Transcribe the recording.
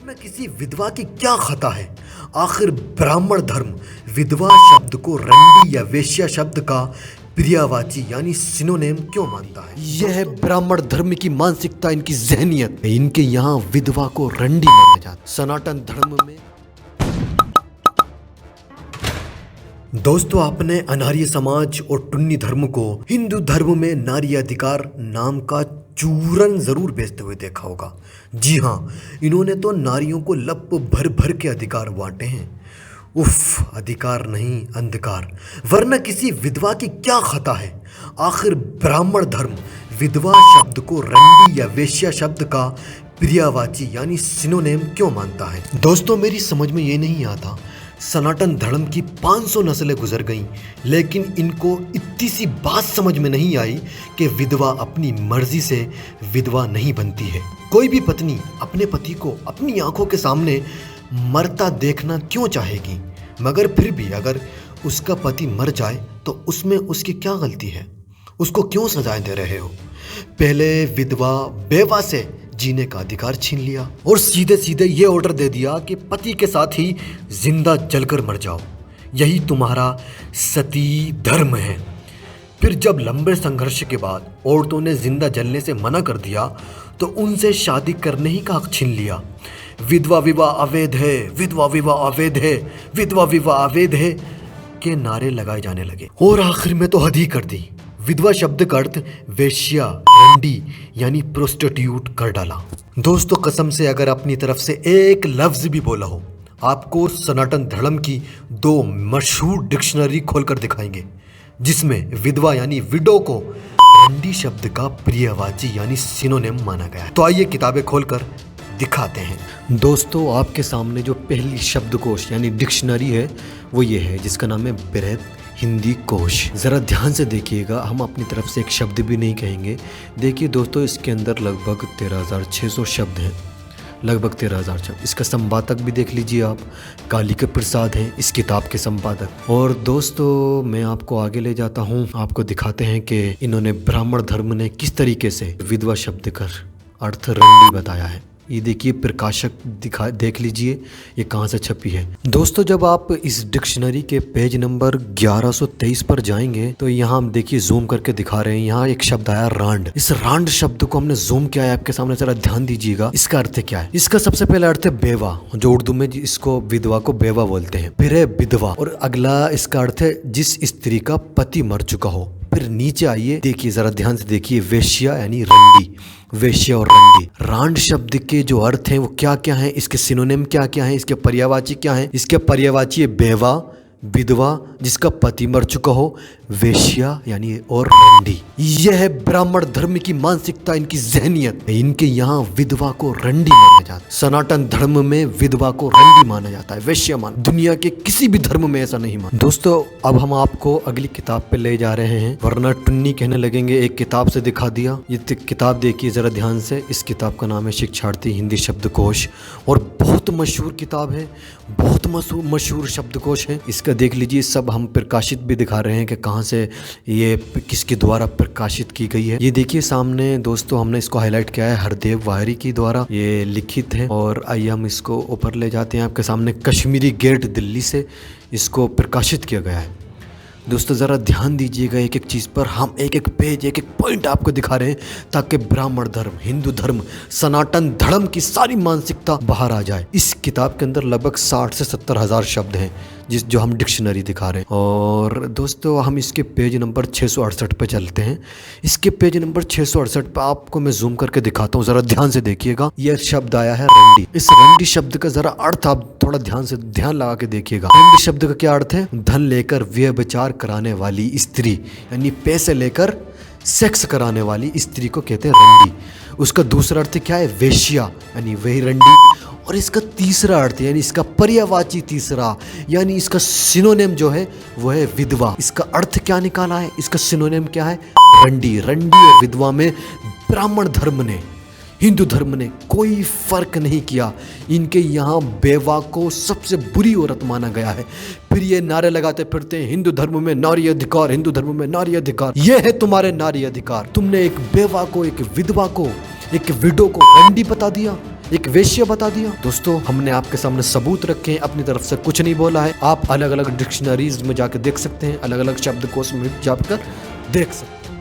में किसी विधवा की क्या खता है? आखिर ब्राह्मण धर्म विधवा शब्द को रंडी या वेश्या शब्द का पर्यायवाची यानी सिनोनिम क्यों मानता है? यह है ब्राह्मण धर्म की मानसिकता, इनकी जहनियत। इनके यहाँ विधवा को रंडी माना जाता है। सनातन धर्म में दोस्तों, आपने अनार्य समाज और टुन्नी धर्म को हिंदू धर्म में नारी अधिकार नाम का चूरन जरूर बेचते हुए देखा होगा। जी हाँ, इन्होंने तो नारियों को लप भर भर के अधिकार बांटे हैं। उफ, अधिकार नहीं अंधकार। वरना किसी विधवा की क्या खता है? आखिर ब्राह्मण धर्म विधवा शब्द को रंडी या वेश्या शब्द का पर्यायवाची यानी सिनोनिम क्यों मानता है? दोस्तों, मेरी समझ में ये नहीं आता। सनातन धर्म की 500 नस्लें गुजर गईं, लेकिन इनको इतनी सी बात समझ में नहीं आई कि विधवा अपनी मर्जी से विधवा नहीं बनती है। कोई भी पत्नी अपने पति को अपनी आंखों के सामने मरता देखना क्यों चाहेगी? मगर फिर भी अगर उसका पति मर जाए तो उसमें उसकी क्या गलती है? उसको क्यों सजाएं दे रहे हो? पहले विधवा बेवा से जीने का अधिकार छीन लिया और सीधे सीधे ये ऑर्डर दे दिया कि पति के साथ ही जिंदा जलकर मर जाओ। यही तुम्हारा सती धर्म है। फिर जब लंबे संघर्ष के बाद औरतों ने जिंदा जलने से मना कर दिया तो उनसे शादी करने ही का हक छीन लिया। विधवा विवाह अवैध है, विधवा विवाह अवैध है, विधवा विवाह अवैध है के नारे लगाए जाने लगे और आखिर में तो हद ही कर दी। विधवा शब्द का अर्थ वेश्या, रंडी यानी प्रोस्टिट्यूट कर डाला। दोस्तों, कसम से अगर अपनी तरफ से एक लफ्ज भी बोला हो, आपको सनातन धर्म की 2 मशहूर डिक्शनरी खोलकर दिखाएंगे जिसमें विधवा यानी विडो को रंडी शब्द का पर्यायवाची यानी सिनोनिम माना गया है। तो आइए किताबें खोलकर दिखाते हैं। दोस्तों, आपके सामने जो पहली शब्दकोश यानी डिक्शनरी है वो ये है, जिसका नाम है बृहद हिंदी कोश। ज़रा ध्यान से देखिएगा, हम अपनी तरफ से एक शब्द भी नहीं कहेंगे। देखिए दोस्तों, इसके अंदर लगभग 13,600 शब्द हैं, लगभग 13,000 शब्द। इसका संपादक भी देख लीजिए आप, कालिका प्रसाद हैं इस किताब के संपादक। और दोस्तों, मैं आपको आगे ले जाता हूँ, आपको दिखाते हैं कि इन्होंने ब्राह्मण धर्म ने किस तरीके से विधवा शब्द का अर्थ रंडी बताया है। ये देखिए, प्रकाशक देख लीजिए ये कहाँ से छपी है। दोस्तों, जब आप इस डिक्शनरी के पेज नंबर 1123 पर जाएंगे तो यहाँ हम देखिए जूम करके दिखा रहे हैं। यहाँ एक शब्द आया रांड। इस रांड शब्द को हमने जूम किया है आपके सामने, जरा ध्यान दीजिएगा। इसका अर्थ क्या है? इसका सबसे पहला अर्थ है बेवा, जो उर्दू में इसको विधवा को बेवा बोलते हैं। फिर है विधवा और अगला इसका अर्थ है जिस स्त्री का पति मर चुका हो। फिर नीचे आइए, देखिए जरा ध्यान से देखिए, वेश्या यानी रंडी, वेश्या और रंडी। रांड शब्द के जो अर्थ हैं वो क्या क्या हैं, इसके सिनोनिम क्या क्या हैं, इसके पर्यायवाची क्या हैं? इसके पर्यायवाची है बेवा, विधवा जिसका पति मर चुका हो, वेश्या यानी और रंडी। यह है ब्राह्मण धर्म की मानसिकता, इनकी जहनियत। इनके यहाँ विधवा को रंडी माना जाता है। सनातन धर्म में विधवा को रंडी माना जाता है, वेश्या माना। दुनिया के किसी भी धर्म में ऐसा नहीं माना। दोस्तों, अब हम आपको अगली किताब पे ले जा रहे हैं, वरना टुन्नी कहने लगेंगे एक किताब से दिखा दिया। ये किताब देखिए जरा ध्यान से। इस किताब का नाम है शिक्षार्थी हिंदी शब्दकोश और बहुत मशहूर किताब है, बहुत मशहूर शब्दकोश है। इसका देख लीजिए, सब हम प्रकाशित भी दिखा रहे हैं कि कहाँ से ये किसके द्वारा प्रकाशित की गई है। ये देखिए सामने दोस्तों, हमने इसको हाईलाइट किया है हरदेव वाहरी की द्वारा ये लिखित है। और आइए हम इसको ऊपर ले जाते हैं आपके सामने। कश्मीरी गेट दिल्ली से इसको प्रकाशित किया गया है। दोस्तों, ज़रा ध्यान दीजिएगा एक एक चीज़ पर। हम एक एक पेज, एक एक पॉइंट आपको दिखा रहे हैं ताकि ब्राह्मण धर्म, हिंदू धर्म, सनातन धर्म की सारी मानसिकता बाहर आ जाए। इस किताब के अंदर लगभग 60 से 70 हज़ार शब्द हैं जो हम डिक्शनरी दिखा रहे हैं। और दोस्तों, हम इसके पेज नंबर 668 पे चलते हैं। इसके पेज नंबर 668 पे आपको मैं जूम करके दिखाता हूँ, ज़रा ध्यान से देखिएगा। यह शब्द आया है रंडी। इस रंडी शब्द का ज़रा अर्थ आप थोड़ा ध्यान लगा के देखिएगा। रंडी शब्द का क्या अर्थ है? धन लेकर व्यभिचार कराने वाली स्त्री, यानी पैसे लेकर सेक्स कराने वाली स्त्री को कहते हैं रंडी। उसका दूसरा अर्थ क्या है? वेश्या, यानी वही रंडी। और इसका तीसरा अर्थ यानी इसका पर्यायवाची तीसरा यानी इसका सिनोनिम जो है वो है विधवा। इसका अर्थ क्या निकाला है? इसका सिनोनिम क्या है? रंडी। रंडी और विधवा में ब्राह्मण धर्म ने, हिंदू धर्म ने कोई फर्क नहीं किया। इनके यहाँ बेवा को सबसे बुरी औरत माना गया है। फिर ये नारे लगाते फिरते हैं हिंदू धर्म में नारी अधिकार, हिंदू धर्म में नारी अधिकार। ये है तुम्हारे नारी अधिकार। तुमने एक बेवा को, एक विधवा को, एक विडो को रंडी बता दिया। एक वेश्या बता दिया। दोस्तों हमने आपके सामने सबूत रखे हैं, अपनी तरफ से कुछ नहीं बोला है। आप अलग अलग डिक्शनरीज में जाकर देख सकते हैं, अलग अलग शब्दकोश में जाकर देख सकते हैं।